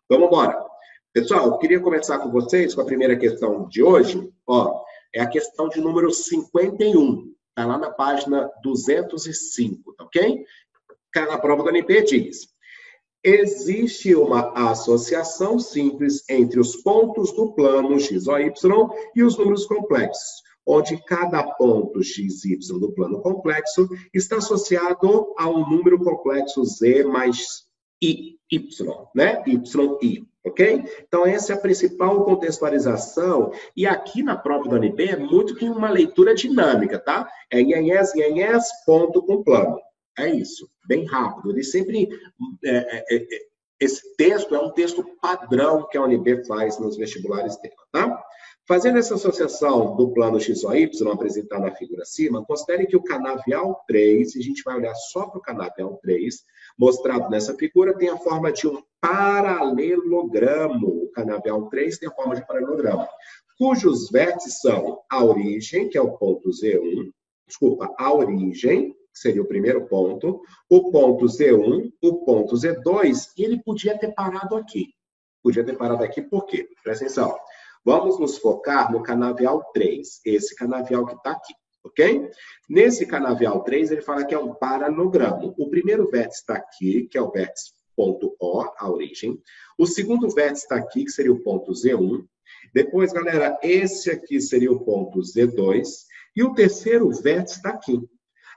Vamos embora. Pessoal, eu queria começar com vocês com a primeira questão de hoje. Ó, é a questão de número 51. Está lá na página 205, tá ok? Na prova do NP diz: existe uma associação simples entre os pontos do plano x, o, y e os números complexos, onde cada ponto x, y do plano complexo está associado a um número complexo z mais y, né? yi, ok? Então, essa é a principal contextualização, e aqui na prova do NP é muito que uma leitura dinâmica, tá? É nhenhés, ponto com plano. É isso, bem rápido. Ele sempre... esse texto é um texto padrão que a UNB faz nos vestibulares dela, tá? Fazendo essa associação do plano x, o, y, apresentado na figura acima, considere que o canavial 3, e a gente vai olhar só para o canavial 3, mostrado nessa figura, tem a forma de um paralelogramo. O canavial 3 tem a forma de paralelogramo, cujos vértices são a origem, que é o ponto Z1, desculpa, a origem, que seria o primeiro ponto, o ponto Z1, o ponto Z2, e ele podia ter parado aqui. Podia ter parado aqui por quê? Presta atenção. Vamos nos focar no canavial 3, esse canavial que está aqui, ok? Nesse canavial 3, ele fala que é um paralelogramo. O primeiro vértice está aqui, que é o vértice ponto O, a origem. O segundo vértice está aqui, que seria o ponto Z1. Depois, galera, esse aqui seria o ponto Z2. E o terceiro vértice está aqui.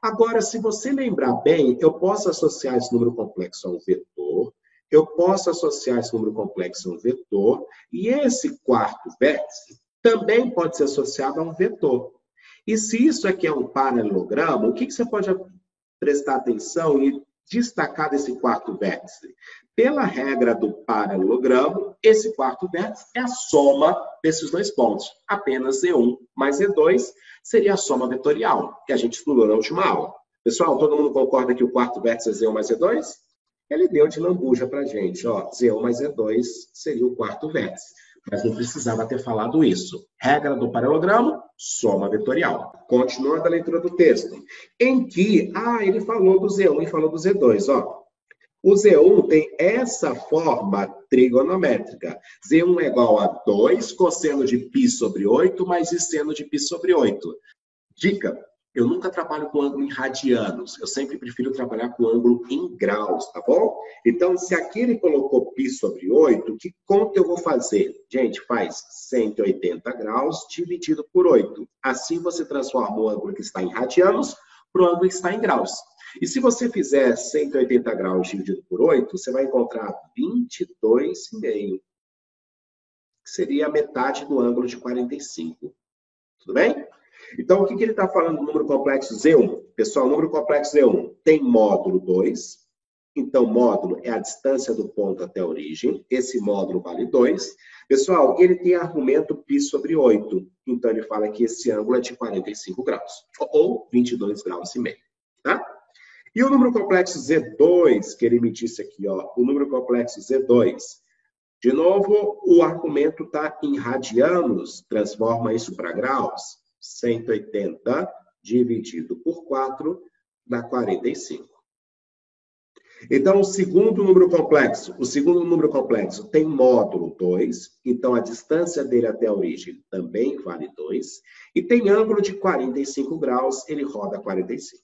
Agora, se você lembrar bem, eu posso associar esse número complexo a um vetor, eu posso associar esse número complexo a um vetor, e esse quarto vértice também pode ser associado a um vetor. E se isso aqui é um paralelogramo, o que você pode prestar atenção e destacar desse quarto vértice? Pela regra do paralelogramo, esse quarto vértice é a soma desses dois pontos. Apenas Z1 mais Z2 seria a soma vetorial, que a gente estudou na última aula. Pessoal, todo mundo concorda que o quarto vértice é Z1 mais Z2? Ele deu de lambuja para a gente, ó, Z1 mais Z2 seria o quarto vértice. Mas não precisava ter falado isso. Regra do paralelogramo, soma vetorial. Continuando a leitura do texto. Em que, ele falou do Z1 e falou do Z2, ó. O Z1 tem essa forma trigonométrica. Z1 é igual a 2 cosseno de π sobre 8 mais seno de π sobre 8. Dica. Eu nunca trabalho com ângulo em radianos, eu sempre prefiro trabalhar com ângulo em graus, tá bom? Então, se aqui ele colocou π sobre 8, que conta eu vou fazer? Gente, faz 180 graus dividido por 8. Assim você transforma o ângulo que está em radianos para o ângulo que está em graus. E se você fizer 180 graus dividido por 8, você vai encontrar 22,5, que seria a metade do ângulo de 45. Tudo bem? Então, o que ele está falando do número complexo Z1? Pessoal, o número complexo Z1 tem módulo 2. Então, módulo é a distância do ponto até a origem. Esse módulo vale 2. Pessoal, ele tem argumento π sobre 8. Então, ele fala que esse ângulo é de 45 graus. Ou 22 graus e meio. Tá? E o número complexo Z2, que ele me disse aqui, ó. O número complexo Z2. De novo, o argumento está em radianos. Transforma isso para graus. 180 dividido por 4 dá 45. Então, o segundo número complexo tem módulo 2, então a distância dele até a origem também vale 2, e tem ângulo de 45 graus, ele roda 45.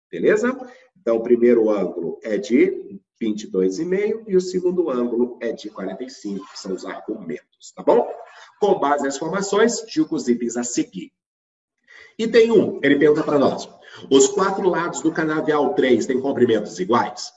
Beleza? Então, o primeiro ângulo é de 22,5 e o segundo ângulo é de 45, que são os argumentos, tá bom? Com base nas informações, digo os itens a seguir. Item 1, ele pergunta para nós: os quatro lados do canavial 3 têm comprimentos iguais?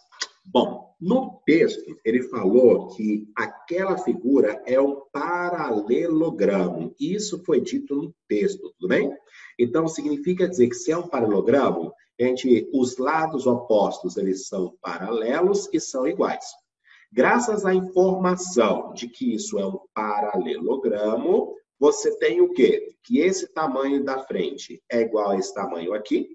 Bom, no texto, ele falou que aquela figura é um paralelogramo. Isso foi dito no texto, tudo bem? Então, significa dizer que se é um paralelogramo, gente, os lados opostos, eles são paralelos e são iguais. Graças à informação de que isso é um paralelogramo, você tem o quê? Que esse tamanho da frente é igual a esse tamanho aqui,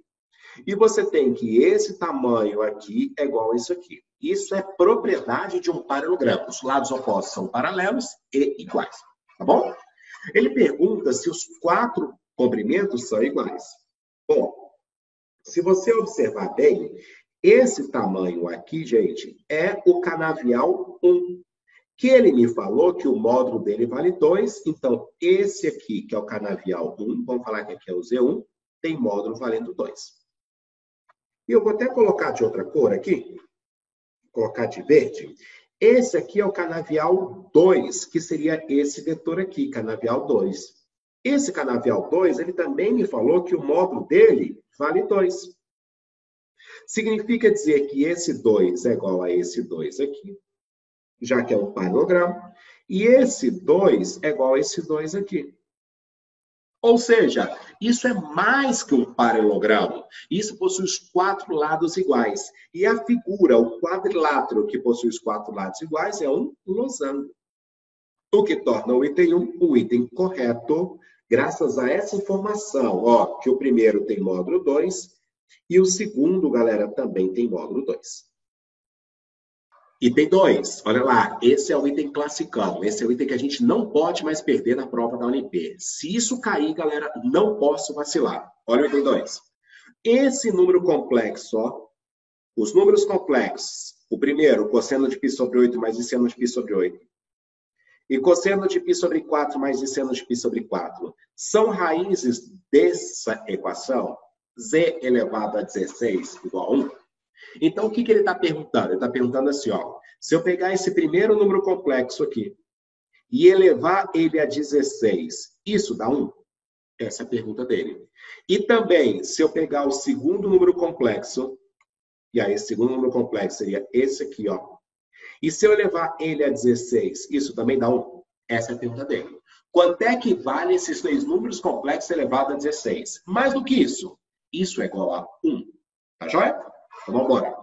e você tem que esse tamanho aqui é igual a isso aqui. Isso é propriedade de um paralelogramo. Os lados opostos são paralelos e iguais, tá bom? Ele pergunta se os quatro comprimentos são iguais. Bom, se você observar bem, Esse tamanho aqui, gente, é o canavial 1. Que ele me falou que o módulo dele vale 2, então esse aqui, que é o canavial 1, vamos falar que aqui é o Z1, tem módulo valendo 2. E eu vou até colocar de outra cor aqui, colocar de verde. Esse aqui é o canavial 2, que seria esse vetor aqui, canavial 2. Esse canavial 2, ele também me falou que o módulo dele vale 2. Significa dizer que esse 2 é igual a esse 2 aqui, já que é um paralelogramo, e esse 2 é igual a esse 2 aqui. Ou seja, isso é mais que um paralelogramo. Isso possui os 4 lados iguais. E a figura, o quadrilátero que possui os 4 lados iguais, é um losango. O que torna o item 1 um item correto, graças a essa informação, ó, que o primeiro tem módulo 2 e o segundo, galera, também tem módulo 2. Item 2, olha lá, esse é o item classicão, esse é o item que a gente não pode mais perder na prova da UNP. Se isso cair, galera, não posso vacilar. Olha o item 2. Esse número complexo, ó, os números complexos, o primeiro, cosseno de π sobre 8 mais seno de π sobre 8, e cosseno de π sobre 4 mais seno de π sobre 4, são raízes dessa equação, z elevado a 16 igual a 1. Então, o que ele está perguntando? Ele está perguntando assim, ó, se eu pegar esse primeiro número complexo aqui e elevar ele a 16, isso dá 1? Essa é a pergunta dele. E também, se eu pegar o segundo número complexo, e aí esse segundo número complexo seria esse aqui, ó, e se eu elevar ele a 16, isso também dá 1? Essa é a pergunta dele. Quanto é que vale esses 3 números complexos elevados a 16? Mais do que isso, isso é igual a 1. Tá joia? Então, vamos embora.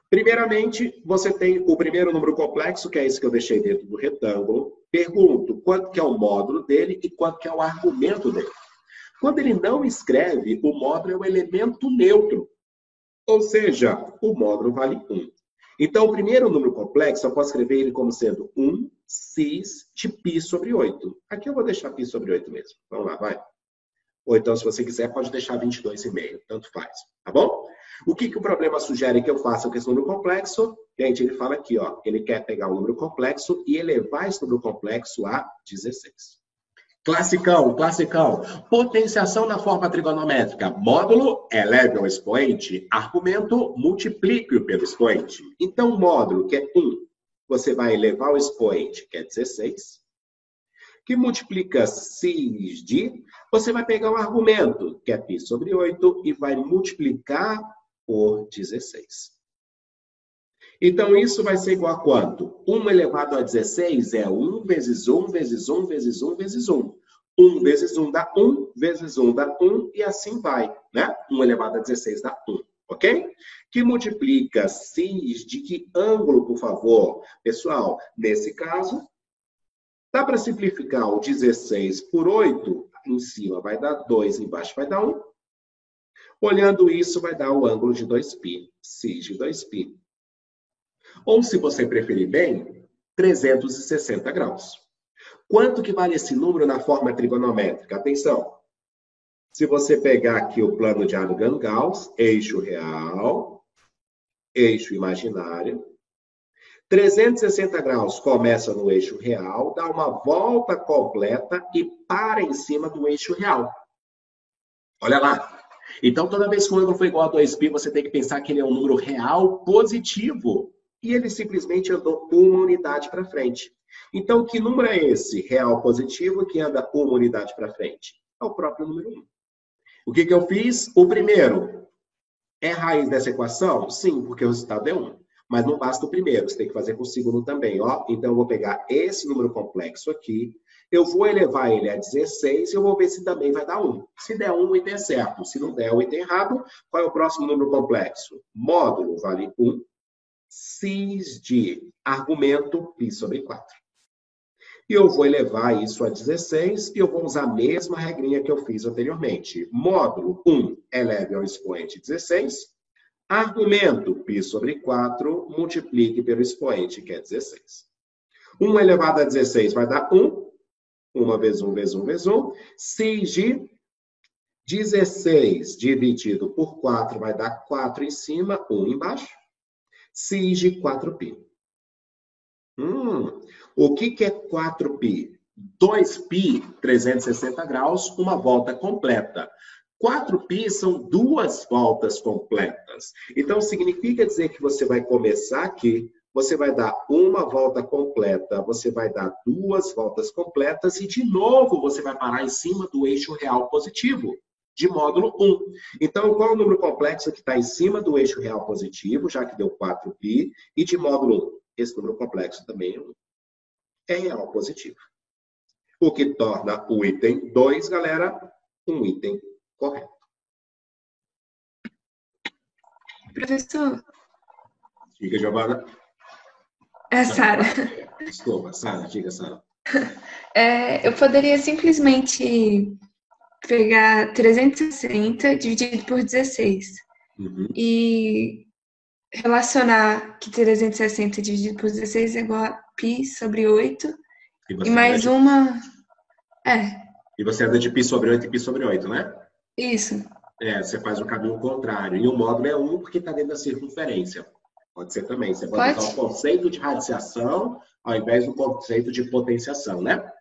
Primeiramente, você tem o primeiro número complexo, que é esse que eu deixei dentro do retângulo. Pergunto quanto que é o módulo dele e quanto que é o argumento dele. Quando ele não escreve, o módulo é um elemento neutro. Ou seja, o módulo vale 1. Então, o primeiro número complexo, eu posso escrever ele como sendo 1 cis de π sobre 8. Aqui eu vou deixar π sobre 8 mesmo. Vamos lá, vai. Ou então, se você quiser, pode deixar 22,5. Tanto faz, tá bom? O que o problema sugere que eu faça com esse número complexo? Gente, ele fala aqui, ó, ele quer pegar um número complexo e elevar esse número complexo a 16. Classicão, classicão. Potenciação na forma trigonométrica. Módulo, eleve ao expoente. Argumento, multiplique-o pelo expoente. Então, módulo, que é 1, você vai elevar o expoente, que é 16, que multiplica cis de, você vai pegar o argumento, que é π sobre 8, e vai multiplicar por 16. Então, isso vai ser igual a quanto? 1 elevado a 16 é 1 vezes 1 vezes 1 vezes 1 vezes 1. 1 vezes 1 dá 1, vezes 1 dá 1, e assim vai, né? 1 elevado a 16 dá 1, ok? Que multiplica cis de que ângulo, por favor? Pessoal, nesse caso, dá para simplificar o 16 por 8, em cima vai dar 2, embaixo vai dar 1. Olhando isso, vai dar o ângulo de 2π, cis de 2π. Ou, se você preferir bem, 360 graus. Quanto que vale esse número na forma trigonométrica? Atenção! Se você pegar aqui o plano de Argand-Gauss, eixo real, eixo imaginário, 360 graus começa no eixo real, dá uma volta completa e para em cima do eixo real. Olha lá! Então, toda vez que o ângulo for igual a 2π, você tem que pensar que ele é um número real positivo. E ele simplesmente andou uma unidade para frente. Então, que número é esse real positivo que anda uma unidade para frente? É o próprio número 1. O que eu fiz? O primeiro é raiz dessa equação? Sim, porque o resultado é 1. Mas não basta o primeiro, você tem que fazer com o segundo também. Ó. Então, eu vou pegar esse número complexo aqui, eu vou elevar ele a 16 e eu vou ver se também vai dar 1. Se der 1, o item é certo. Se não der, o item é errado. Qual é o próximo número complexo? Módulo vale 1. Cis de argumento π sobre 4. E eu vou elevar isso a 16 e eu vou usar a mesma regrinha que eu fiz anteriormente. Módulo 1 eleve ao expoente 16. Argumento π sobre 4 multiplique pelo expoente, que é 16. 1 elevado a 16 vai dar 1. 1 vezes 1 vezes 1 vezes 1. Cis de 16 dividido por 4 vai dar 4 em cima, 1 embaixo. Cis de 4π. O que é 4π? 2π, 360 graus, uma volta completa. 4π são 2 voltas completas. Então, significa dizer que você vai começar aqui, você vai dar uma volta completa, você vai dar 2 voltas completas e, de novo, você vai parar em cima do eixo real positivo, de módulo 1. Então, qual é o número complexo que está em cima do eixo real positivo, já que deu 4π, e de módulo 1? Esse número complexo também é real positivo. O que torna o item 2, galera, um item correto. Professor. Diga, Giovana. É Sara. Desculpa, Sara. Diga, Sara. Eu poderia simplesmente pegar 360 dividido por 16 e relacionar que 360 dividido por 16 é igual a π sobre 8 e mais uma... E você anda de π sobre 8 e π sobre 8, né? Isso. Você faz o caminho contrário. E o módulo é 1 porque está dentro da circunferência. Pode ser também. Você pode usar o conceito de radiciação ao invés do conceito de potenciação, né?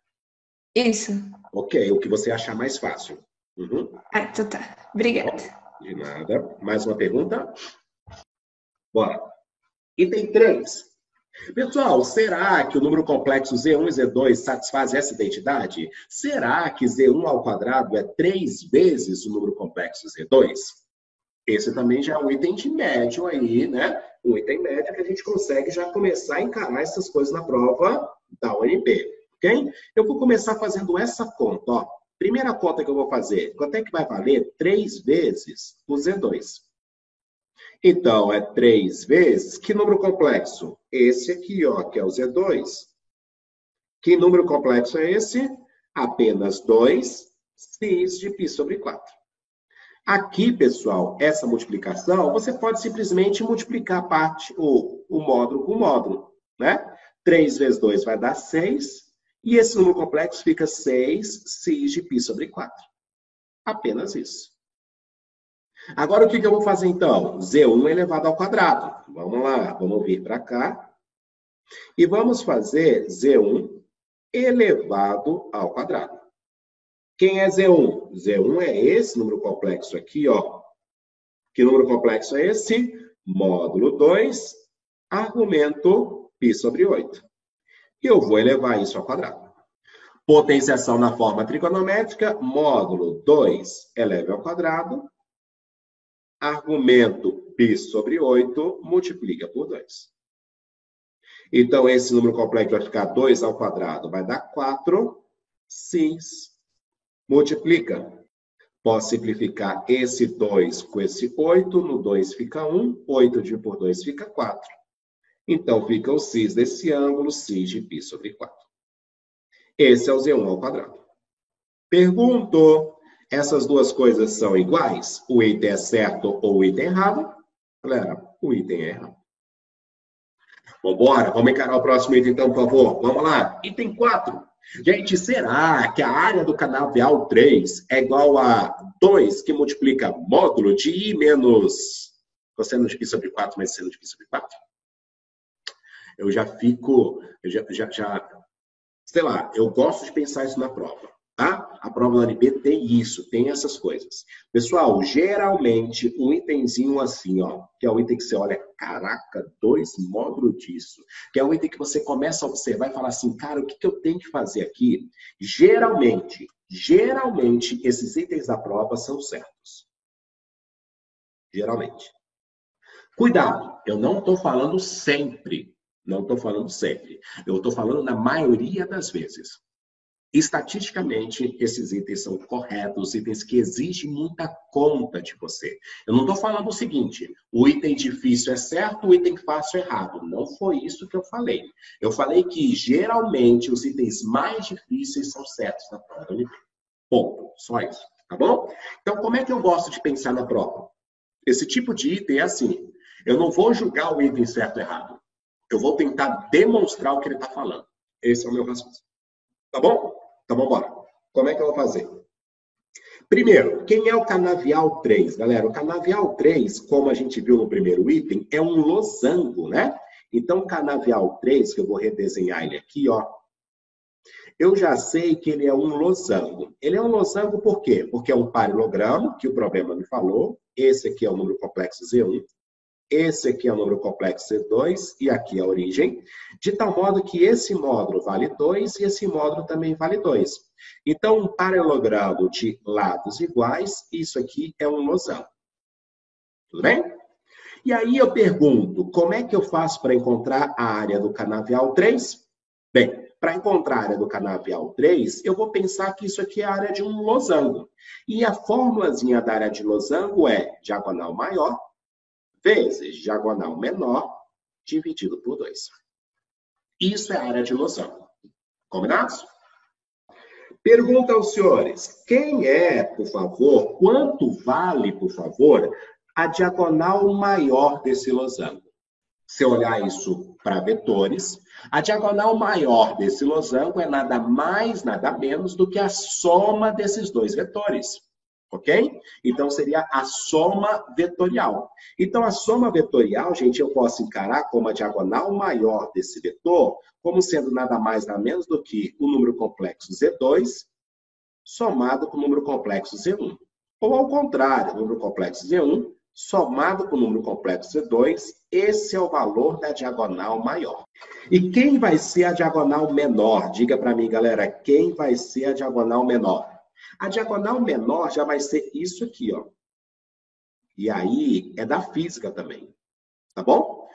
Isso. Ok, o que você achar mais fácil. Então tá. Obrigada. De nada. Mais uma pergunta? Bora. Item 3. Pessoal, será que o número complexo Z1 e Z2 satisfaz essa identidade? Será que Z1 ao quadrado é 3 vezes o número complexo Z2? Esse também já é um item de médio aí, né? Um item médio que a gente consegue já começar a encarar essas coisas na prova da UNB, ok? Eu vou começar fazendo essa conta, ó. Primeira conta que eu vou fazer, quanto é que vai valer 3 vezes o Z2? Então, é 3 vezes, que número complexo? Esse aqui, ó, que é o Z2. Que número complexo é esse? Apenas 2 cis de π sobre 4. Aqui, pessoal, essa multiplicação, você pode simplesmente multiplicar a parte, o módulo com o módulo, né? 3 vezes 2 vai dar 6, e esse número complexo fica 6 cis de π sobre 4. Apenas isso. Agora, o que eu vou fazer, então? Z1 elevado ao quadrado. Vamos lá, vamos vir para cá. E vamos fazer Z1 elevado ao quadrado. Quem é Z1? Z1 é esse número complexo aqui, ó. Que número complexo é esse? Módulo 2, argumento π sobre 8. E eu vou elevar isso ao quadrado. Potenciação na forma trigonométrica, módulo 2 eleve ao quadrado. Argumento π sobre 8 multiplica por 2. Então, esse número complexo vai ficar 2 ao quadrado, vai dar 4, cis, multiplica. Posso simplificar esse 2 com esse 8, no 2 fica 1, 8 dividido por 2 fica 4. Então, fica o cis desse ângulo, cis de π sobre 4. Esse é o Z1 ao quadrado. Pergunto, essas duas coisas são iguais? O item é certo ou o item é errado? Galera, o item é errado. Vambora, vamos encarar o próximo item então, por favor. Vamos lá. Item 4. Gente, será que a área do canavial 3 é igual a 2 que multiplica módulo de I menos cosseno de π sobre 4 mais seno de π sobre 4? Eu já fico, sei lá, eu gosto de pensar isso na prova, tá? A prova da UNB tem isso, tem essas coisas. Pessoal, geralmente, um itemzinho assim, ó, que é o item que você olha, caraca, 2 módulos disso, que é o item que você começa a observar e falar assim, cara, o que eu tenho que fazer aqui? Geralmente, esses itens da prova são certos. Geralmente. Cuidado, eu não estou falando sempre. Não estou falando sempre. Eu estou falando na maioria das vezes. Estatisticamente, esses itens são corretos, itens que exigem muita conta de você. Eu não estou falando o seguinte, o item difícil é certo, o item fácil é errado. Não foi isso que eu falei. Eu falei que, geralmente, os itens mais difíceis são certos na prova da UNB. Ponto. Só isso. Tá bom? Então, como é que eu gosto de pensar na prova? Esse tipo de item é assim. Eu não vou julgar o item certo ou errado. Eu vou tentar demonstrar o que ele está falando. Esse é o meu raciocínio. Tá bom? Então, vamos embora. Como é que eu vou fazer? Primeiro, quem é o canavial 3? Galera, o canavial 3, como a gente viu no primeiro item, é um losango, né? Então, o canavial 3, que eu vou redesenhar ele aqui, ó, eu já sei que ele é um losango. Ele é um losango por quê? Porque é um paralelogramo, que o problema me falou. Esse aqui é o número complexo Z1. Esse aqui é o número complexo Z2 e aqui é a origem. De tal modo que esse módulo vale 2 e esse módulo também vale 2. Então, um paralelogramo de lados iguais, isso aqui é um losango. Tudo bem? E aí eu pergunto, como é que eu faço para encontrar a área do canavial 3? Bem, para encontrar a área do canavial 3, eu vou pensar que isso aqui é a área de um losango. E a fórmulazinha da área de losango é diagonal maior vezes diagonal menor dividido por 2. Isso é a área de losango. Combinados? Pergunta aos senhores, quem é, por favor, quanto vale, por favor, a diagonal maior desse losango? Se olhar isso para vetores, a diagonal maior desse losango é nada mais, nada menos do que a soma desses dois vetores. Ok? Então, seria a soma vetorial. Então, a soma vetorial, gente, eu posso encarar como a diagonal maior desse vetor, como sendo nada mais, nada menos do que o número complexo Z2 somado com o número complexo Z1. Ou, ao contrário, o número complexo Z1 somado com o número complexo Z2, esse é o valor da diagonal maior. E quem vai ser a diagonal menor? Diga para mim, galera, quem vai ser a diagonal menor? A diagonal menor já vai ser isso aqui, ó. E aí é da física também. Tá bom?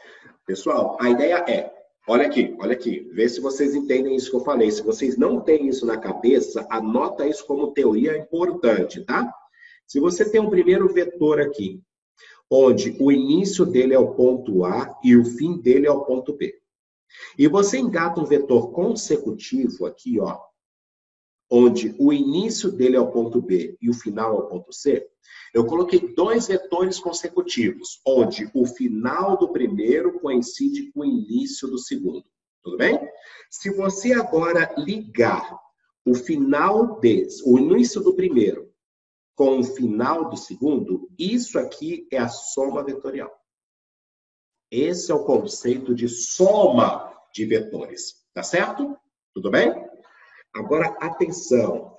Pessoal, a ideia é, olha aqui, vê se vocês entendem isso que eu falei. Se vocês não têm isso na cabeça, anota isso como teoria importante, tá? Se você tem um primeiro vetor aqui, onde o início dele é o ponto A e o fim dele é o ponto B. E você engata um vetor consecutivo aqui, ó, onde o início dele é o ponto B e o final é o ponto C, eu coloquei dois vetores consecutivos, onde o final do primeiro coincide com o início do segundo. Tudo bem? Se você agora ligar o final desse, o início do primeiro com o final do segundo, isso aqui é a soma vetorial. Esse é o conceito de soma de vetores. Tá certo? Tudo bem? Agora, atenção.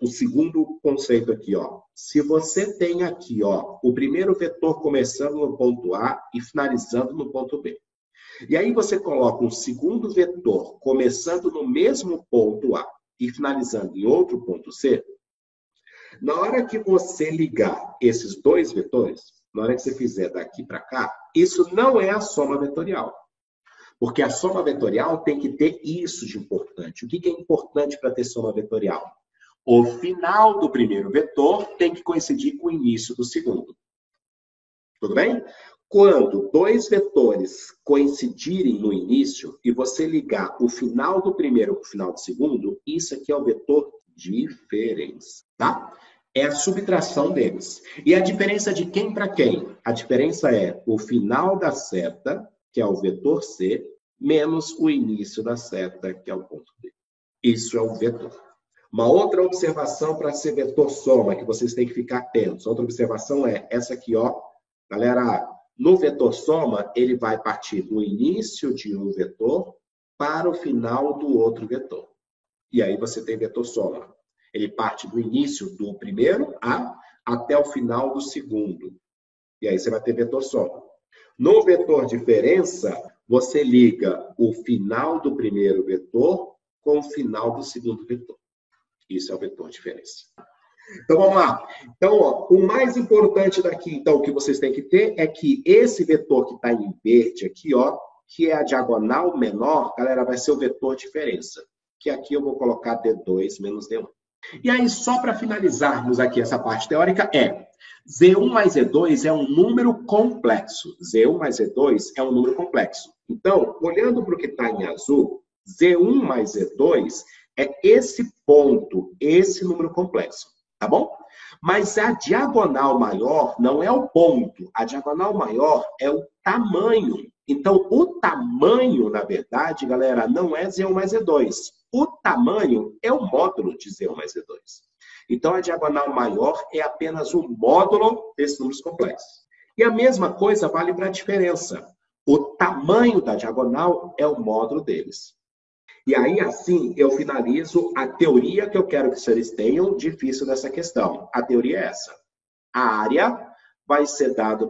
O segundo conceito aqui, ó. Se você tem aqui, ó, o primeiro vetor começando no ponto A e finalizando no ponto B. E aí você coloca um segundo vetor começando no mesmo ponto A e finalizando em outro ponto C. Na hora que você ligar esses dois vetores, na hora que você fizer daqui para cá, isso não é a soma vetorial. Porque a soma vetorial tem que ter isso de importante. O que é importante para ter soma vetorial? O final do primeiro vetor tem que coincidir com o início do segundo. Tudo bem? Quando dois vetores coincidirem no início e você ligar o final do primeiro com o final do segundo, isso aqui é o vetor diferença, tá? É a subtração deles. E a diferença de quem para quem? A diferença é o final da seta, que é o vetor C, menos o início da seta, que é o ponto B. Isso é o vetor. Uma outra observação para ser vetor soma, que vocês têm que ficar atentos. Outra observação é essa aqui, ó. Galera, no vetor soma, ele vai partir do início de um vetor para o final do outro vetor. E aí você tem vetor soma. Ele parte do início do primeiro A até o final do segundo. E aí você vai ter vetor soma. No vetor diferença, você liga o final do primeiro vetor com o final do segundo vetor. Isso é o vetor diferença. Então, vamos lá. Então, ó, o mais importante daqui, então, que vocês têm que ter é que esse vetor que está em verde aqui, ó, que é a diagonal menor, galera, vai ser o vetor diferença. Que aqui eu vou colocar D2 menos D1. E aí, só para finalizarmos aqui essa parte teórica, Z1 mais Z2 é um número complexo. Z1 mais Z2 é um número complexo. Então, olhando para o que está em azul, Z1 mais Z2 é esse ponto, esse número complexo. Tá bom? Mas a diagonal maior não é o ponto. A diagonal maior é o tamanho. Então, o tamanho, na verdade, galera, não é Z1 mais Z2. O tamanho é o módulo de Z1 mais Z2. Então, a diagonal maior é apenas o módulo desses números complexos. E a mesma coisa vale para a diferença. O tamanho da diagonal é o módulo deles. E aí, assim, eu finalizo a teoria que eu quero que vocês tenham difícil dessa questão. A teoria é essa. A área vai ser dada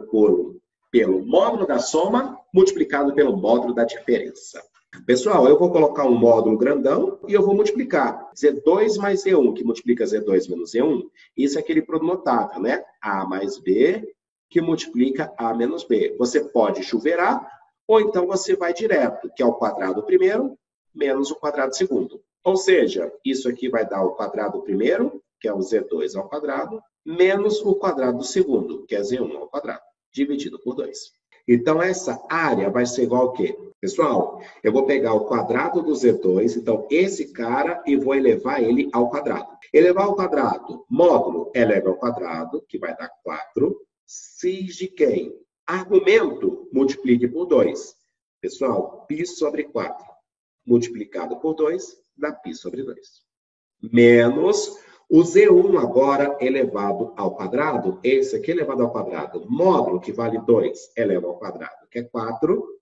pelo módulo da soma multiplicado pelo módulo da diferença. Pessoal, eu vou colocar um módulo grandão e eu vou multiplicar. Z2 mais Z1, que multiplica Z2 menos Z1. Isso é aquele produto notável, né? A mais B, que multiplica A menos B. Você pode chuveirar, ou então você vai direto, que é o quadrado primeiro, menos o quadrado segundo. Ou seja, isso aqui vai dar o quadrado primeiro, que é o Z2 ao quadrado, menos o quadrado do segundo, que é Z1 ao quadrado, dividido por 2. Então, essa área vai ser igual ao quê? Pessoal, eu vou pegar o quadrado do Z2, então esse cara, e vou elevar ele ao quadrado. Elevar ao quadrado, módulo eleva ao quadrado, que vai dar 4. Cis de quem? Argumento, multiplique por 2. Pessoal, π sobre 4, multiplicado por 2, dá π sobre 2. Menos o Z1 agora elevado ao quadrado, esse aqui elevado ao quadrado, módulo que vale 2, eleva ao quadrado, que é 4.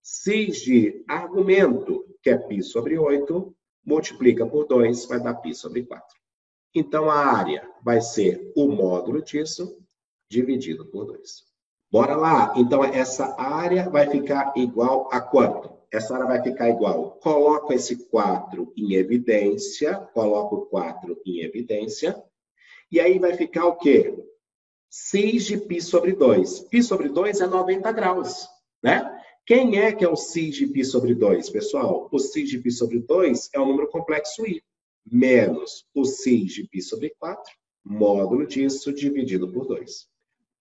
Cis de argumento, que é π sobre 8, multiplica por 2, vai dar π sobre 4. Então, a área vai ser o módulo disso, dividido por 2. Bora lá. Então, essa área vai ficar igual a quanto? Essa área vai ficar igual. Coloco esse 4 em evidência. Coloco o 4 em evidência. E aí vai ficar o quê? Cis de π sobre 2. Π sobre 2 é 90 graus, né? Quem é que é o cis de π sobre 2, pessoal? O cis de π sobre 2 é o número complexo i, menos o cis de π sobre 4, módulo disso dividido por 2.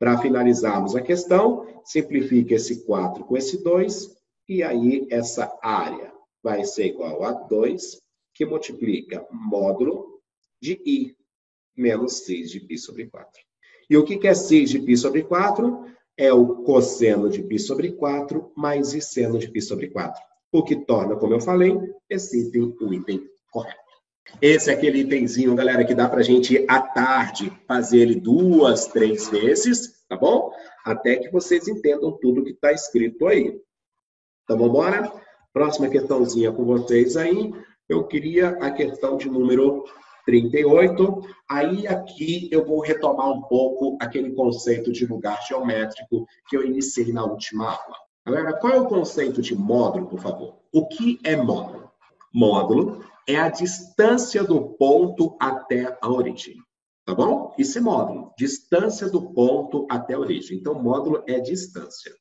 Para finalizarmos a questão, simplifica esse 4 com esse 2, e aí essa área vai ser igual a 2, que multiplica módulo de i, menos cis de π sobre 4. E o que é cis de π sobre 4? É o cosseno de π sobre 4 mais i seno de π sobre 4. O que torna, como eu falei, esse item o item correto. Esse é aquele itemzinho, galera, que dá pra gente, à tarde, fazer ele 2, 3 vezes, tá bom? Até que vocês entendam tudo que está escrito aí. Então, vamos embora? Próxima questãozinha com vocês aí. Eu queria a questão de número 38. Aí, aqui, eu vou retomar um pouco aquele conceito de lugar geométrico que eu iniciei na última aula. Galera, qual é o conceito de módulo, por favor? O que é módulo? Módulo é a distância do ponto até a origem. Tá bom? Isso é módulo. Distância do ponto até a origem. Então, módulo é distância.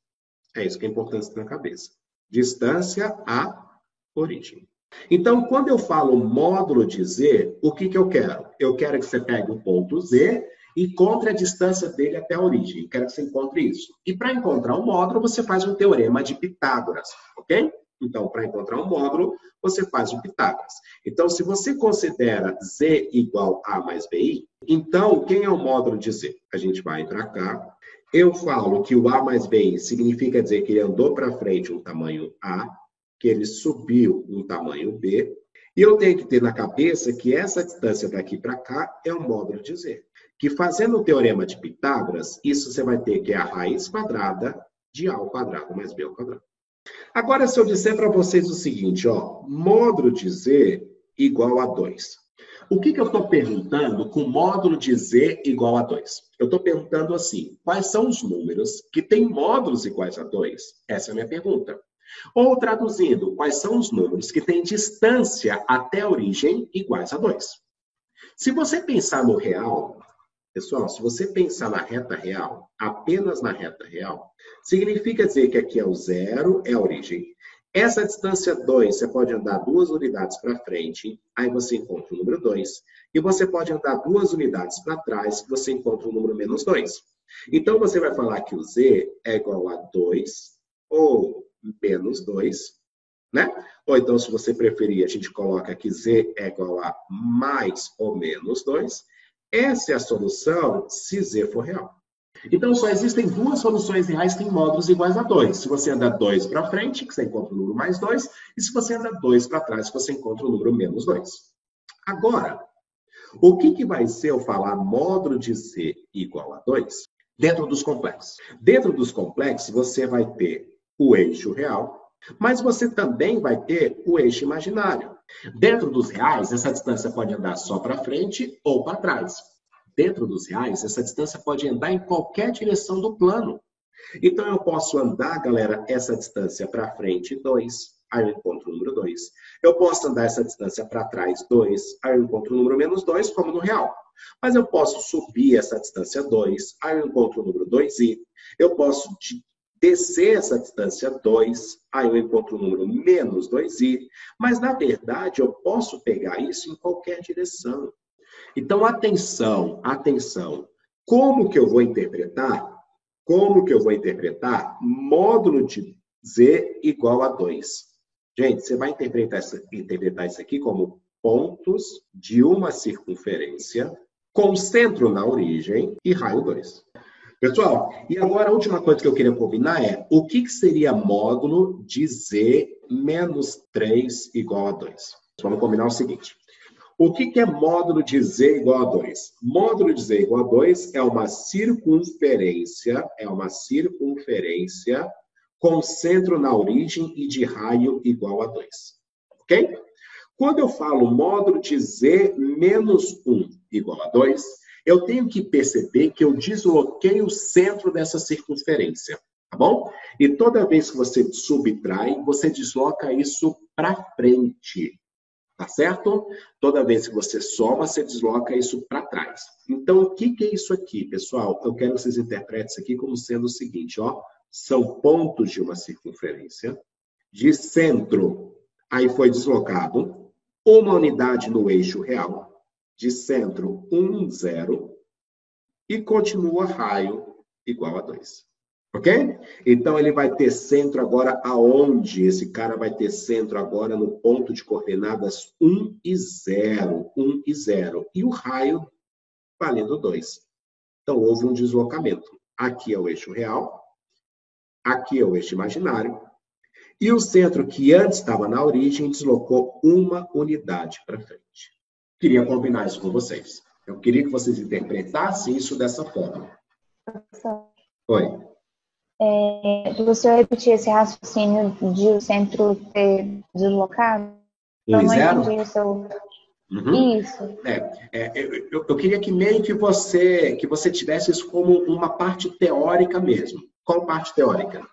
É isso que é importante ter na cabeça. Distância à origem. Então, quando eu falo módulo de Z, o que eu quero? Eu quero que você pegue o ponto Z e encontre a distância dele até a origem. Eu quero que você encontre isso. E para encontrar um módulo, você faz um teorema de Pitágoras, ok? Então, para encontrar um módulo, você faz o Pitágoras. Então, se você considera Z igual a mais BI, então, quem é o módulo de Z? A gente vai para cá. Eu falo que o A mais BI significa dizer que ele andou para frente um tamanho A, que ele subiu um tamanho B, e eu tenho que ter na cabeça que essa distância daqui para cá é o módulo de Z. Que fazendo o teorema de Pitágoras, isso você vai ter que é a raiz quadrada de A ao quadrado mais B ao quadrado. Agora, se eu disser para vocês o seguinte, ó, módulo de Z igual a 2. O que eu estou perguntando com módulo de Z igual a 2? Eu estou perguntando assim, quais são os números que têm módulos iguais a 2? Essa é a minha pergunta. Ou, traduzindo, quais são os números que têm distância até a origem iguais a 2? Se você pensar no real, pessoal, se você pensar na reta real, apenas na reta real, significa dizer que aqui é o 0, é a origem. Essa distância 2, você pode andar 2 unidades para frente, aí você encontra o número 2. E você pode andar 2 unidades para trás, que você encontra o número menos 2. Então, você vai falar que o Z é igual a 2 ou menos 2, né? Ou então, se você preferir, a gente coloca que Z é igual a mais ou menos 2. Essa é a solução se Z for real. Então, só existem duas soluções reais que têm módulos iguais a 2. Se você anda 2 para frente, que você encontra o número mais 2. E se você anda 2 para trás, você encontra o número menos 2. Agora, O que vai ser eu falar módulo de Z igual a 2? Dentro dos complexos. Dentro dos complexos, você vai ter o eixo real, mas você também vai ter o eixo imaginário. Dentro dos reais, essa distância pode andar só para frente ou para trás. Dentro dos reais, essa distância pode andar em qualquer direção do plano. Então, eu posso andar, galera, essa distância para frente, 2, aí eu encontro o número 2. Eu posso andar essa distância para trás, 2, aí eu encontro o número menos 2, como no real. Mas eu posso subir essa distância 2, aí eu encontro o número 2i. Eu posso descer essa distância 2, aí eu encontro o número menos 2i. Mas, na verdade, eu posso pegar isso em qualquer direção. Então, atenção, atenção. Como que eu vou interpretar? Como que eu vou interpretar módulo de Z igual a 2? Gente, você vai interpretar isso aqui como pontos de uma circunferência com centro na origem e raio 2. Pessoal, e agora a última coisa que eu queria combinar é o que seria módulo de Z menos 3 igual a 2? Vamos combinar o seguinte. O que é módulo de Z igual a 2? Módulo de Z igual a 2 é uma circunferência com centro na origem e de raio igual a 2. Ok? Quando eu falo módulo de Z menos 1 igual a 2, eu tenho que perceber que eu desloquei o centro dessa circunferência, tá bom? E toda vez que você subtrai, você desloca isso para frente. Tá certo? Toda vez que você soma, você desloca isso para trás. Então, o que é isso aqui, pessoal? Eu quero que vocês interpretem isso aqui como sendo o seguinte, ó. São pontos de uma circunferência, de centro, aí foi deslocado, uma unidade no eixo real, de centro 1, 0, e continua raio igual a 2. Ok? Então, ele vai ter centro agora aonde? Esse cara vai ter centro agora no ponto de coordenadas 1 e 0. 1 e 0. E o raio valendo 2. Então, houve um deslocamento. Aqui é o eixo real. Aqui é o eixo imaginário. E o centro que antes estava na origem deslocou uma unidade para frente. Queria combinar isso com vocês. Eu queria que vocês interpretassem isso dessa forma. Oi. Você repetir esse raciocínio de o centro ter deslocado? 1 e 0? Entendi o seu... Uhum. Isso. Eu queria que meio que você tivesse isso como uma parte teórica mesmo. Qual parte teórica?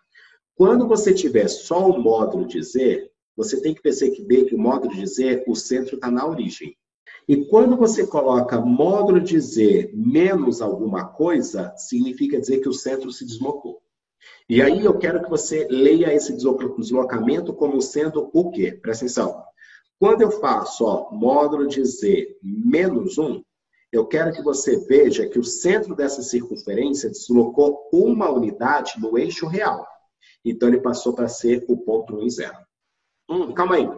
Quando você tiver só o módulo de Z, você tem que perceber que o módulo de Z, o centro está na origem. E quando você coloca módulo de Z menos alguma coisa, significa dizer que o centro se deslocou. E aí eu quero que você leia esse deslocamento como sendo o quê? Presta atenção. Quando eu faço módulo de Z menos 1, eu quero que você veja que o centro dessa circunferência deslocou uma unidade no eixo real. Então, ele passou para ser o ponto 1 e 0. Calma aí.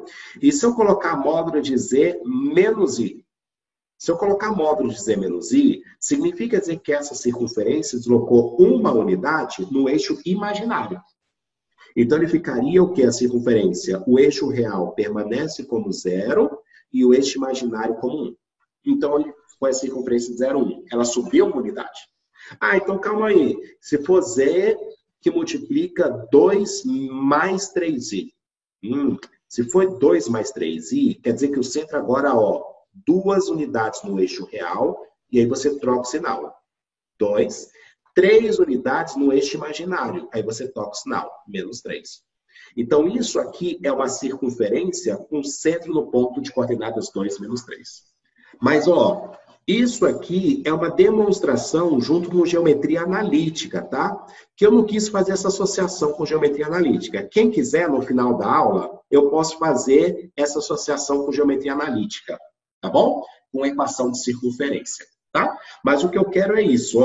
E se eu colocar módulo de Z menos I? Se eu colocar módulo de Z menos I, significa dizer que essa circunferência deslocou uma unidade no eixo imaginário. Então, ele ficaria o que a circunferência? O eixo real permanece como 0 e o eixo imaginário como 1. Então, ele foi a circunferência de 0, 1. Ela subiu uma unidade. Então calma aí. Se for Z que multiplica 2 mais 3i. Se for 2 mais 3i, quer dizer que o centro agora, 2 unidades no eixo real, e aí você troca o sinal. 2, 3 unidades no eixo imaginário, aí você troca o sinal, menos 3. Então, isso aqui é uma circunferência com centro no ponto de coordenadas 2, menos 3. Mas, isso aqui é uma demonstração junto com geometria analítica, tá? Que eu não quis fazer essa associação com geometria analítica. Quem quiser, no final da aula, eu posso fazer essa associação com geometria analítica. Tá bom? Com equação de circunferência, tá? Mas o que eu quero é isso,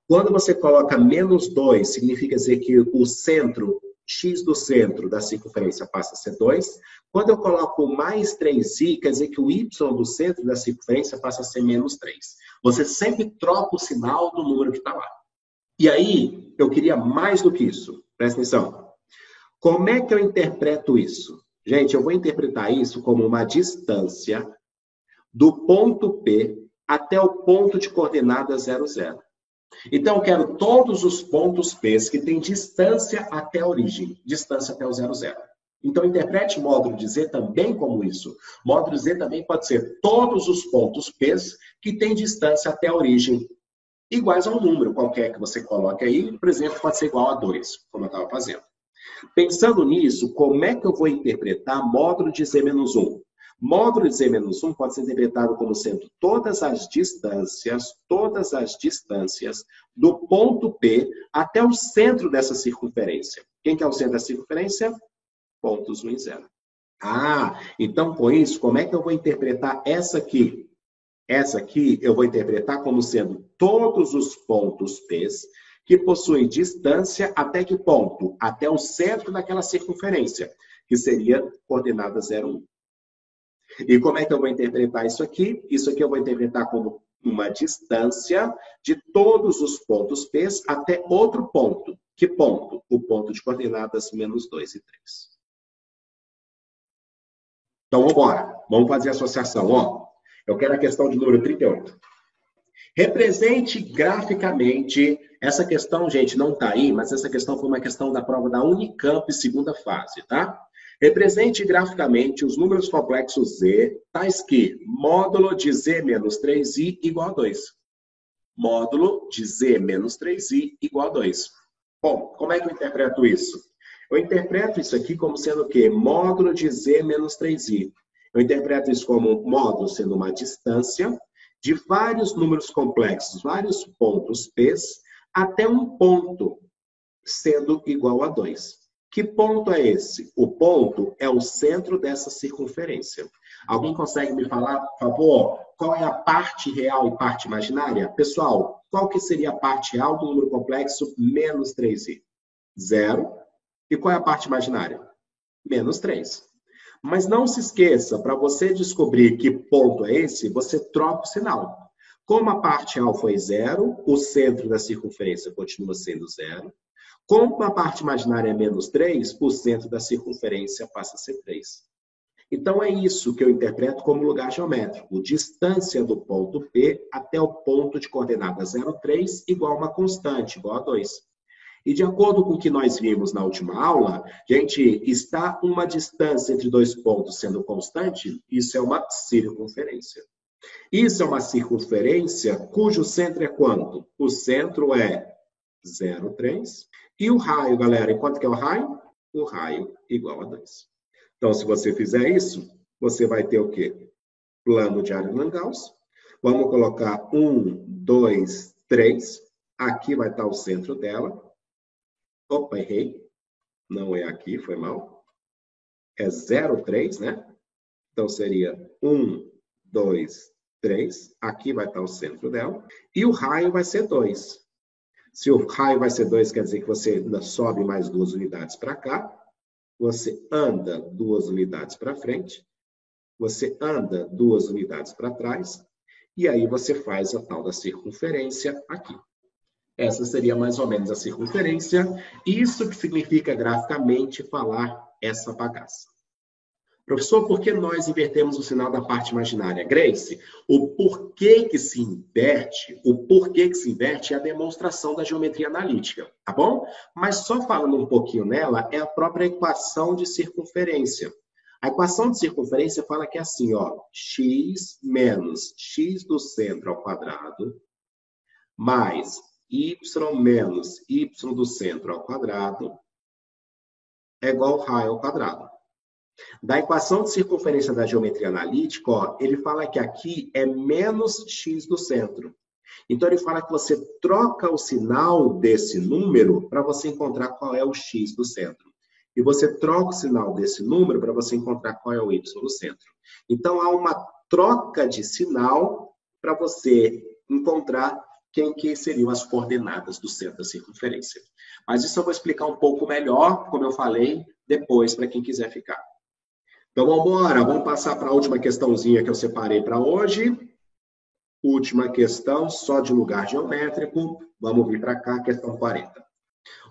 Quando você coloca menos 2, significa dizer que o centro, x do centro da circunferência passa a ser 2. Quando eu coloco mais 3i, quer dizer que o y do centro da circunferência passa a ser menos 3. Você sempre troca o sinal do número que está lá. E aí, eu queria mais do que isso. Presta atenção. Como é que eu interpreto isso? Gente, eu vou interpretar isso como uma distância do ponto P até o ponto de coordenada 0, 0. Então, eu quero todos os pontos P que têm distância até a origem, distância até o 0, 0. Então, interprete módulo de Z também como isso. Módulo Z também pode ser todos os pontos P que têm distância até a origem, iguais a um número qualquer que você coloque aí, por exemplo, pode ser igual a 2, como eu estava fazendo. Pensando nisso, como é que eu vou interpretar módulo de Z-1? Módulo de Z-1 pode ser interpretado como sendo todas as distâncias do ponto P até o centro dessa circunferência. Quem que é o centro da circunferência? Pontos 1 e 0. Ah, então com isso, como é que eu vou interpretar essa aqui? Essa aqui eu vou interpretar como sendo todos os pontos P que possuem distância até que ponto? Até o centro daquela circunferência, que seria coordenada 0, 1. E como é que eu vou interpretar isso aqui? Isso aqui eu vou interpretar como uma distância de todos os pontos P até outro ponto. Que ponto? O ponto de coordenadas -2 e 3. Então, vamos embora. Vamos fazer a associação. Ó, eu quero a questão de número 38. Represente graficamente... Essa questão, gente, não está aí, mas essa questão foi uma questão da prova da Unicamp, segunda fase, tá? Represente graficamente os números complexos Z, tais que módulo de Z menos 3i igual a 2. Módulo de Z menos 3i igual a 2. Bom, como é que eu interpreto isso? Eu interpreto isso aqui como sendo o quê? Módulo de Z menos 3i. Eu interpreto isso como módulo sendo uma distância de vários números complexos, vários pontos P, até um ponto sendo igual a 2. Que ponto é esse? O ponto é o centro dessa circunferência. Alguém consegue me falar, por favor, qual é a parte real e parte imaginária? Pessoal, qual que seria a parte real do número complexo menos 3i? 0. E qual é a parte imaginária? Menos 3. Mas não se esqueça, para você descobrir que ponto é esse, você troca o sinal. Como a parte real foi 0, o centro da circunferência continua sendo 0. Como a parte imaginária é menos 3, o centro da circunferência passa a ser 3. Então, é isso que eu interpreto como lugar geométrico. Distância do ponto P até o ponto de coordenada 0, 3, igual a uma constante, igual a 2. E de acordo com o que nós vimos na última aula, gente, está uma distância entre dois pontos sendo constante, isso é uma circunferência. Isso é uma circunferência cujo centro é quanto? O centro é 0, 3. E o raio, galera, quanto que é o raio? O raio igual a 2. Então, se você fizer isso, você vai ter o quê? Plano de Arlen-Gauss. Vamos colocar 1, 2, 3. Aqui vai estar o centro dela. Opa, errei. Não é aqui, foi mal. É 0, 3, né? Então, seria 1, 2, 3. Aqui vai estar o centro dela. E o raio vai ser 2. Se o raio vai ser 2, quer dizer que você ainda sobe mais 2 unidades para cá. Você anda 2 unidades para frente. Você anda 2 unidades para trás. E aí você faz a tal da circunferência aqui. Essa seria mais ou menos a circunferência. Isso que significa graficamente falar essa bagaça. Professor, por que nós invertemos o sinal da parte imaginária? Grace, o porquê que se inverte é a demonstração da geometria analítica, tá bom? Mas só falando um pouquinho nela, é a própria equação de circunferência. A equação de circunferência fala que é assim, ó, x menos x do centro ao quadrado, mais y menos y do centro ao quadrado, é igual ao raio ao quadrado. Da equação de circunferência da geometria analítica, ó, ele fala que aqui é menos x do centro. Então, ele fala que você troca o sinal desse número para você encontrar qual é o x do centro. E você troca o sinal desse número para você encontrar qual é o y do centro. Então, há uma troca de sinal para você encontrar quem que seriam as coordenadas do centro da circunferência. Mas isso eu vou explicar um pouco melhor, como eu falei, depois, para quem quiser ficar. Então, vamos embora. Vamos passar para a última questãozinha que eu separei para hoje. Última questão, só de lugar geométrico. Vamos vir para cá, questão 40.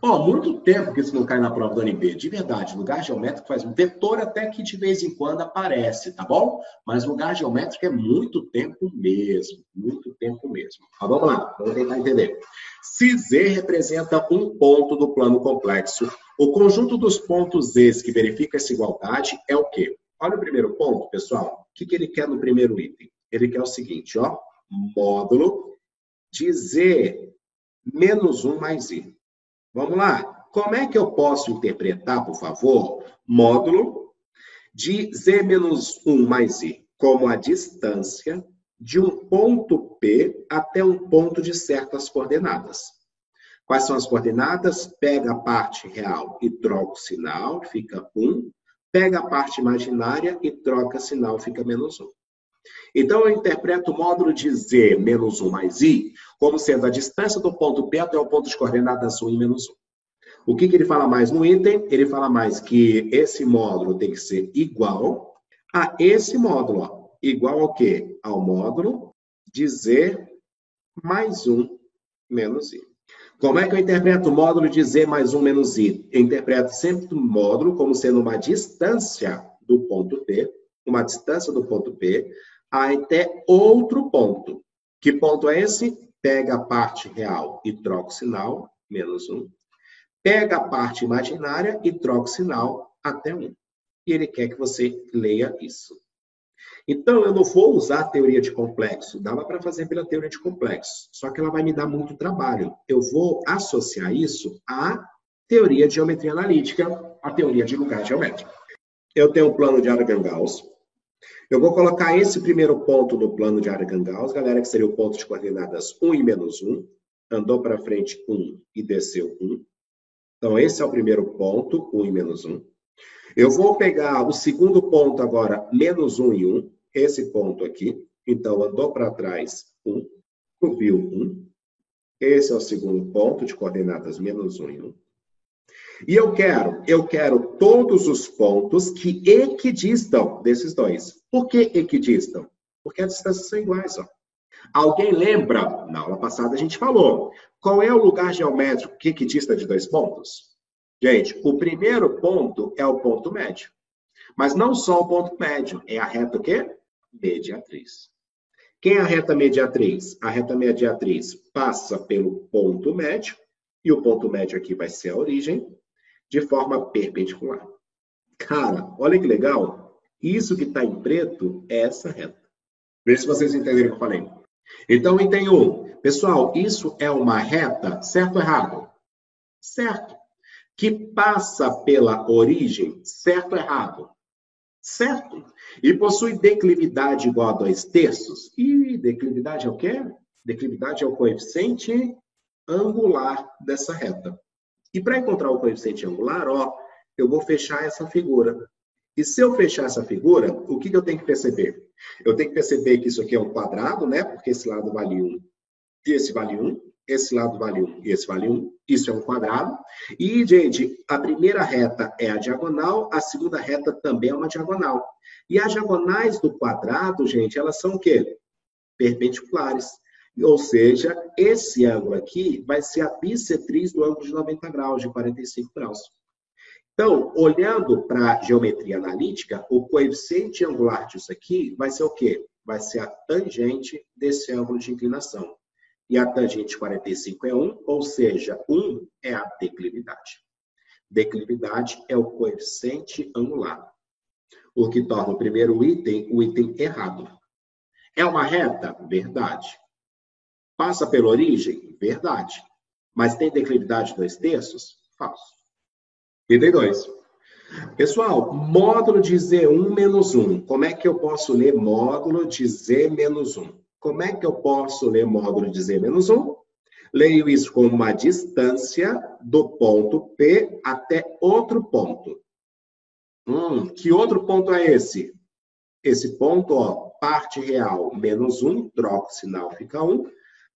Ó, muito tempo que isso não cai na prova do UNB, de verdade. Lugar geométrico faz um vetor até que de vez em quando aparece, tá bom? Mas lugar geométrico é muito tempo mesmo, muito tempo mesmo. Tá, vamos lá, vamos tentar entender. Se Z representa um ponto do plano complexo, o conjunto dos pontos Z que verifica essa igualdade é o quê? Olha o primeiro ponto, pessoal. O que ele quer no primeiro item? Ele quer o seguinte, ó, módulo de Z menos 1 mais I. Vamos lá. Como é que eu posso interpretar, por favor, módulo de Z menos 1 mais I como a distância de um ponto P até um ponto de certas coordenadas? Quais são as coordenadas? Pega a parte real e troca o sinal, fica 1. Pega a parte imaginária e troca sinal, fica menos 1. Então, eu interpreto o módulo de Z menos 1 mais I como sendo a distância do ponto P até o ponto de coordenadas 1 e menos 1. O que ele fala mais no item? Ele fala mais que esse módulo tem que ser igual a esse módulo. Ó. Igual ao quê? Ao módulo de Z mais 1 menos I. Como é que eu interpreto o módulo de Z mais 1 menos I? Eu interpreto sempre o módulo como sendo uma distância do ponto P, uma distância do ponto P, até outro ponto. Que ponto é esse? Pega a parte real e troca o sinal, menos 1. Pega a parte imaginária e troca o sinal até 1. E ele quer que você leia isso. Então, eu não vou usar a teoria de complexo. Dava para fazer pela teoria de complexo. Só que ela vai me dar muito trabalho. Eu vou associar isso à teoria de geometria analítica, à teoria de lugar geométrico. Eu tenho um plano de Aragão-Gauss. Eu vou colocar esse primeiro ponto no plano de Aragão-Gauss, galera, que seria o ponto de coordenadas 1 e menos 1. Andou para frente 1 e desceu 1. Então, esse é o primeiro ponto, 1 e menos 1. Eu vou pegar o segundo ponto agora, menos 1 e 1, esse ponto aqui. Então, andou para trás 1, subiu 1. Esse é o segundo ponto de coordenadas menos 1 e 1. E eu quero todos os pontos que equidistam desses dois. Por que equidistam? Porque as distâncias são iguais, ó. Alguém lembra? Na aula passada a gente falou. Qual é o lugar geométrico que equidista de dois pontos? Gente, o primeiro ponto é o ponto médio. Mas não só o ponto médio, é a reta o quê? Mediatriz. Quem é a reta mediatriz? A reta mediatriz passa pelo ponto médio, e o ponto médio aqui vai ser a origem, de forma perpendicular. Cara, olha que legal. Isso que está em preto é essa reta. Veja se vocês entenderam o que eu falei. Então, item 1. Pessoal, isso é uma reta, certo ou errado? Certo. Que passa pela origem, certo ou errado? Certo. E possui declividade igual a 2/3. E declividade é o quê? Declividade é o coeficiente angular dessa reta. E para encontrar o coeficiente angular, ó, eu vou fechar essa figura. E se eu fechar essa figura, o que eu tenho que perceber? Eu tenho que perceber que isso aqui é um quadrado, né? Porque esse lado vale 1 e esse vale 1. Esse lado vale 1 e esse vale 1. Isso é um quadrado. E, gente, a primeira reta é a diagonal, a segunda reta também é uma diagonal. E as diagonais do quadrado, gente, elas são o quê? Perpendiculares. Ou seja, esse ângulo aqui vai ser a bissetriz do ângulo de 90 graus, de 45 graus. Então, olhando para a geometria analítica, o coeficiente angular disso aqui vai ser o quê? Vai ser a tangente desse ângulo de inclinação. E a tangente 45 é 1, ou seja, 1 é a declividade. Declividade é o coeficiente angular. O que torna o primeiro item o item errado. É uma reta? Verdade. Passa pela origem? Verdade. Mas tem declividade 2/3? Falso. Item 2. Pessoal, módulo de Z1 menos 1. Como é que eu posso ler módulo de Z menos 1? Como é que eu posso ler módulo de Z menos 1? Leio isso como uma distância do ponto P até outro ponto. Que outro ponto é esse? Esse ponto, ó, parte real menos 1, troca o sinal, fica 1.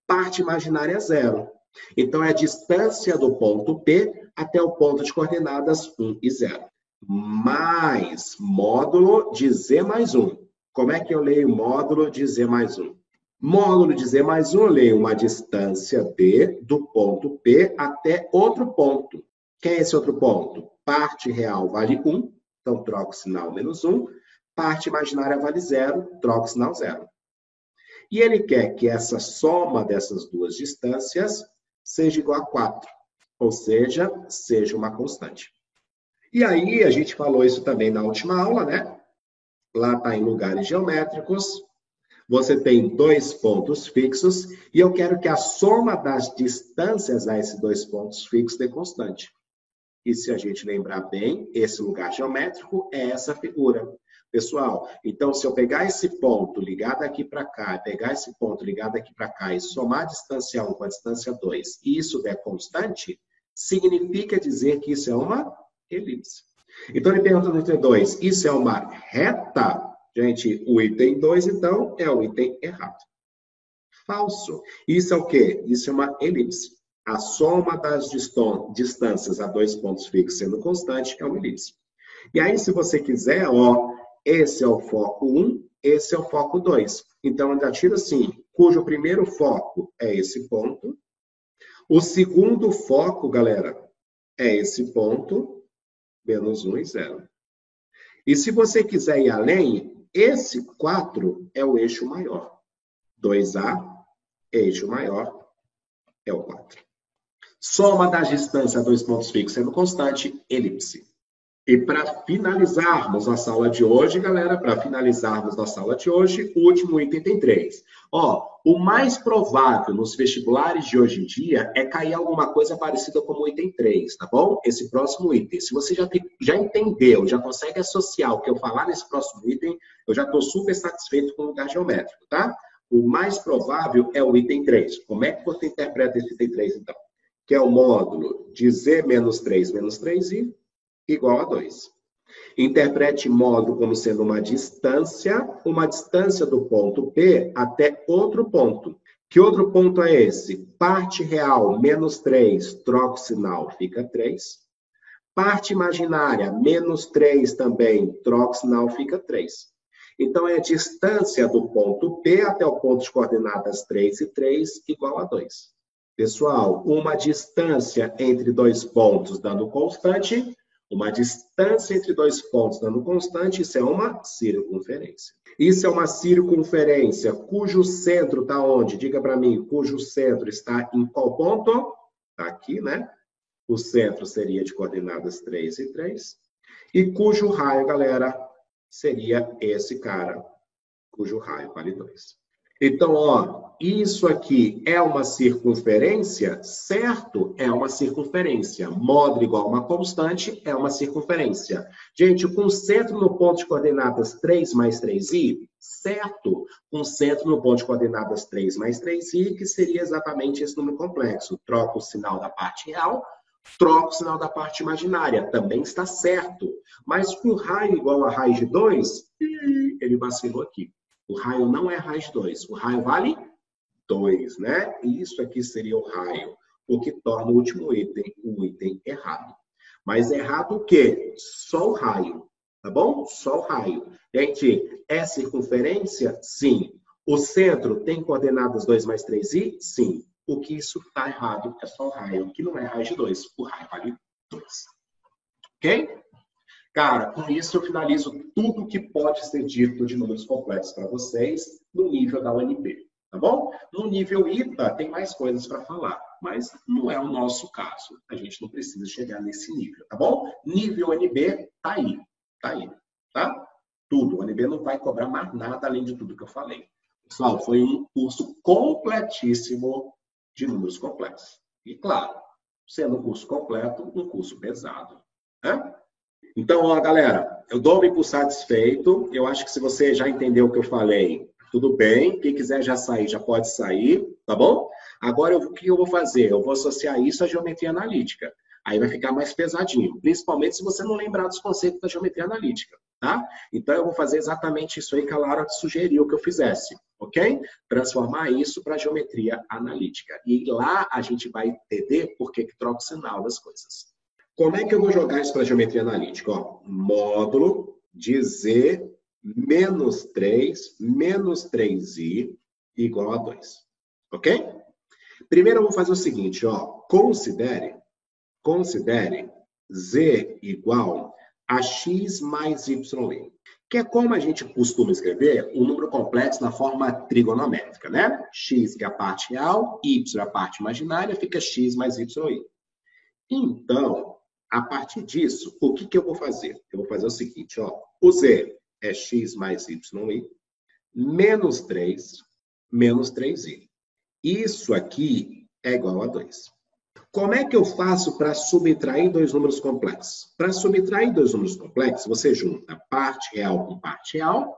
Parte imaginária 0. Então, é a distância do ponto P até o ponto de coordenadas 1 e 0. Mais módulo de Z mais 1. Como é que eu leio módulo de Z mais 1? Módulo de Z mais 1, eu leio uma distância D do ponto P até outro ponto. Quem é esse outro ponto? Parte real vale 1, então troco o sinal menos 1. Parte imaginária vale 0, troco o sinal 0. E ele quer que essa soma dessas duas distâncias seja igual a 4, ou seja uma constante. E aí, a gente falou isso também na última aula, né? Lá está em lugares geométricos. Você tem dois pontos fixos e eu quero que a soma das distâncias a esses dois pontos fixos dê constante. E se a gente lembrar bem, esse lugar geométrico é essa figura. Pessoal, então se eu pegar esse ponto ligado aqui para cá, pegar esse ponto ligado aqui para cá e somar a distância 1 com a distância 2, e isso der constante, significa dizer que isso é uma elipse. Então ele pergunta no item 2, isso é uma reta? Gente, o item 2, então, é o item errado. Falso. Isso é o quê? Isso é uma elipse. A soma das distâncias a dois pontos fixos sendo constante é uma elipse. E aí, se você quiser, ó, esse é o foco 1, esse é o foco 2. Então, eu já tiro assim, cujo primeiro foco é esse ponto. O segundo foco, galera, é esse ponto, menos 1 e 0. E se você quiser ir além, esse 4 é o eixo maior. 2A, eixo maior, é o 4. Soma das distâncias a dois pontos fixos sendo constante, elipse. E para finalizarmos nossa aula de hoje, galera, para finalizarmos nossa aula de hoje, o último item tem 3. Ó, o mais provável nos vestibulares de hoje em dia é cair alguma coisa parecida com o item 3, tá bom? Esse próximo item. Se você já entendeu, já consegue associar o que eu falar nesse próximo item, eu já estou super satisfeito com o lugar geométrico, tá? O mais provável é o item 3. Como é que você interpreta esse item 3, então? Que é o módulo de Z menos 3i igual a 2. Interprete módulo como sendo uma distância do ponto P até outro ponto. Que outro ponto é esse? Parte real, menos 3, troca o sinal, fica 3. Parte imaginária, menos 3 também, troca o sinal, fica 3. Então, é a distância do ponto P até o ponto de coordenadas 3 e 3 igual a 2. Pessoal, uma distância entre dois pontos dando constante. Uma distância entre dois pontos dando constante, isso é uma circunferência. Isso é uma circunferência cujo centro está onde? Diga para mim, cujo centro está em qual ponto? Está aqui, né? O centro seria de coordenadas 3 e 3. E cujo raio, galera, seria esse cara, cujo raio vale 2. Então, ó, isso aqui é uma circunferência, certo? É uma circunferência. Módulo igual a uma constante é uma circunferência. Gente, com centro no ponto de coordenadas 3 mais 3i, certo? Com centro no ponto de coordenadas 3 mais 3i, que seria exatamente esse número complexo. Troca o sinal da parte real, troca o sinal da parte imaginária. Também está certo. Mas com raio igual a raiz de 2, ele vacilou aqui. O raio não é raiz de 2. O raio vale 2, né? E isso aqui seria o raio, o que torna o último item o item errado. Mas errado o quê? Só o raio, tá bom? Só o raio. Gente, é circunferência? Sim. O centro tem coordenadas 2 mais 3i? Sim. O que isso está errado é só o raio, que não é raiz de 2. O raio vale 2. Ok? Cara, com isso eu finalizo tudo que pode ser dito de números complexos para vocês no nível da UNB, tá bom? No nível ITA tem mais coisas para falar, mas não é o nosso caso. A gente não precisa chegar nesse nível, tá bom? Nível UNB tá aí, tá? Tudo. O UNB não vai cobrar mais nada além de tudo que eu falei. Pessoal, foi um curso completíssimo de números complexos. E claro, sendo um curso completo, um curso pesado, né? Então, ó, galera, eu dou-me por satisfeito. Eu acho que se você já entendeu o que eu falei, tudo bem. Quem quiser já sair, já pode sair, tá bom? Agora, o que eu vou fazer? Eu vou associar isso à geometria analítica. Aí vai ficar mais pesadinho, principalmente se você não lembrar dos conceitos da geometria analítica, tá? Então, eu vou fazer exatamente isso aí que a Laura sugeriu que eu fizesse, ok? Transformar isso para geometria analítica. E lá a gente vai entender por que troca o sinal das coisas. Como é que eu vou jogar isso para a geometria analítica? Ó, módulo de Z menos 3 menos 3i igual a 2. Ok? Primeiro eu vou fazer o seguinte, ó. Considere z igual a x mais y, que é como a gente costuma escrever um número complexo na forma trigonométrica, né? X, que é a parte real, y, a parte imaginária, fica x mais y. Então, a partir disso, o que eu vou fazer? Eu vou fazer o seguinte, ó. O z é x mais y, menos 3, menos 3i. Isso aqui é igual a 2. Como é que eu faço para subtrair dois números complexos? Para subtrair dois números complexos, você junta parte real com parte real,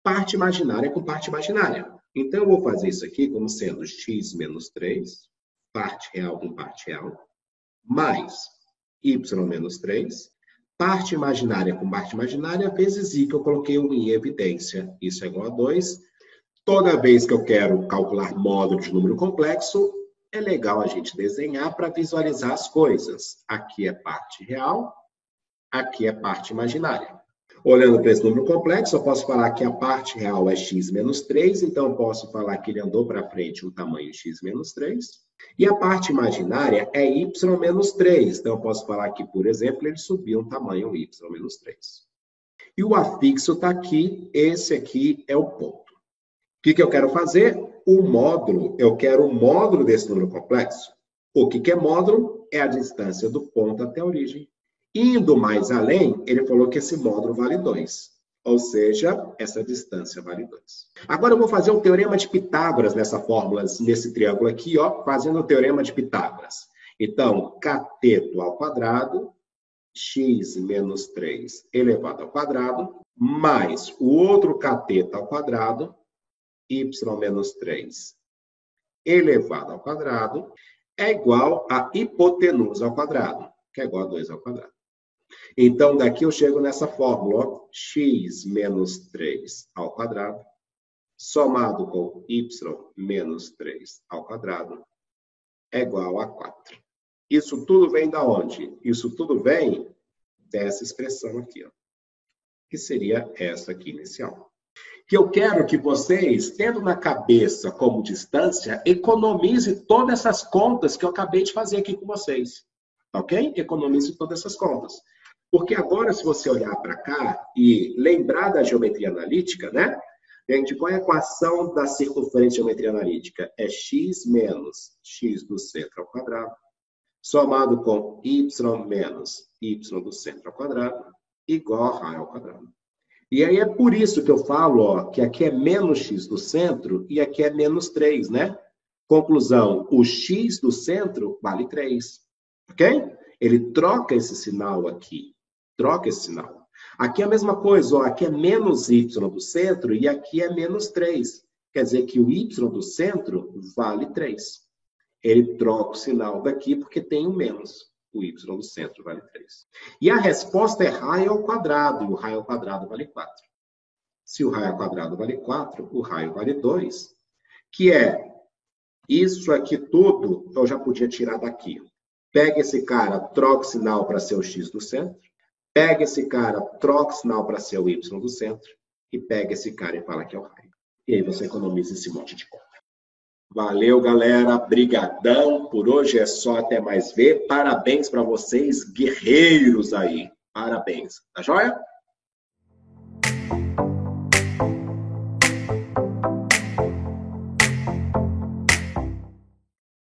parte imaginária com parte imaginária. Então, eu vou fazer isso aqui como sendo x menos 3, parte real com parte real, mais y menos 3, parte imaginária com parte imaginária, vezes i, que eu coloquei um i em evidência. Isso é igual a 2. Toda vez que eu quero calcular módulo de número complexo, é legal a gente desenhar para visualizar as coisas. Aqui é parte real, aqui é parte imaginária. Olhando para esse número complexo, eu posso falar que a parte real é x menos 3, então eu posso falar que ele andou para frente um tamanho x menos 3. E a parte imaginária é y menos 3, então eu posso falar que, por exemplo, ele subiu um tamanho y menos 3. E o afixo está aqui, esse aqui é o ponto. O que eu quero fazer? O módulo, eu quero o módulo desse número complexo. O que é módulo? É a distância do ponto até a origem. Indo mais além, ele falou que esse módulo vale 2. Ou seja, essa distância vale 2. Agora eu vou fazer o teorema de Pitágoras nessa fórmula, nesse triângulo aqui, ó, fazendo o teorema de Pitágoras. Então, cateto ao quadrado, x menos 3 elevado ao quadrado, mais o outro cateto ao quadrado, y menos 3 elevado ao quadrado, é igual a hipotenusa ao quadrado, que é igual a 2 ao quadrado. Então, daqui eu chego nessa fórmula, ó, x menos 3 ao quadrado, somado com y menos 3 ao quadrado, é igual a 4. Isso tudo vem da onde? Isso tudo vem dessa expressão aqui, ó, que seria essa aqui inicial. Que eu quero que vocês, tendo na cabeça como distância, economize todas essas contas que eu acabei de fazer aqui com vocês. Ok? Economize todas essas contas. Porque agora, se você olhar para cá e lembrar da geometria analítica, né? Gente, qual é a equação da circunferência de geometria analítica? É x menos x do centro ao quadrado, somado com y menos y do centro ao quadrado, igual a raio ao quadrado. E aí é por isso que eu falo, ó, que aqui é menos x do centro e aqui é menos 3, né? Conclusão, o x do centro vale 3, ok? Ele troca esse sinal aqui, troca esse sinal. Aqui é a mesma coisa, ó, aqui é menos y do centro e aqui é menos 3. Quer dizer que o y do centro vale 3. Ele troca o sinal daqui porque tem um menos. O y do centro vale 3. E a resposta é raio ao quadrado, e o raio ao quadrado vale 4. Se o raio ao quadrado vale 4, o raio vale 2, que é isso aqui tudo, eu já podia tirar daqui. Pega esse cara, troca o sinal para ser o x do centro, pega esse cara, troca o sinal para ser o y do centro, e pega esse cara e fala que é o raio. E aí você economiza esse monte de conta. Valeu, galera. Brigadão. Por hoje é só, até mais ver. Parabéns para vocês, guerreiros aí. Parabéns. Tá joia?